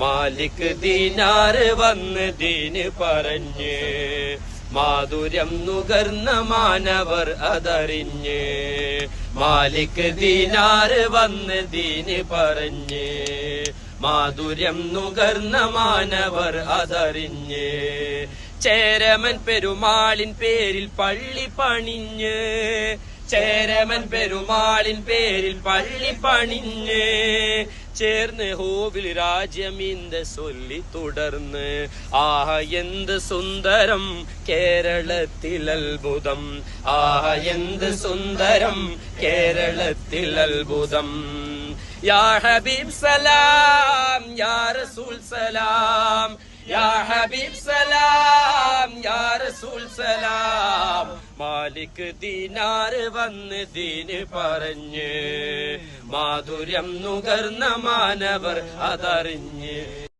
മാലിക് ദീനാറ് വന്ന് ദീന് പറഞ്ഞ് മാധുര്യം നുകർന്ന മാനവർ അതറിഞ്ഞ്. മാലിക് ദീനാറ് വന്ന് ദീന് പറഞ്ഞ് മാധുര്യം നുകർന്ന മാനവർ അതറിഞ്ഞ്. ചേരമൻ പെരുമാളിൻ പേരിൽ പള്ളി പണിഞ്ഞ്, ചേരമൻ പെരുമാളിൻ പേരിൽ പള്ളി പണിഞ്ഞ് ചേർന്ന് ഹോവിൽ രാജ്യമീന്ത ചൊല്ലി തുടർന്ന്. ആഹ എന്ത് സുന്ദരം കേരളത്തിൽ അത്ഭുതം, ആഹ എന്ത് സുന്ദരം കേരളത്തിൽ അത്ഭുതം. യാ ഹബീബ് സലാം യാ റസൂൽ സലാം, യാ ഹബീബ് സലാം യാ റസൂൽ സലാം. മാലിക് ദീനാറ് വന്ന് ദീന് പറഞ്ഞ് മാധുര്യം നുകർന്ന മാനവർ അതറിഞ്ഞ്.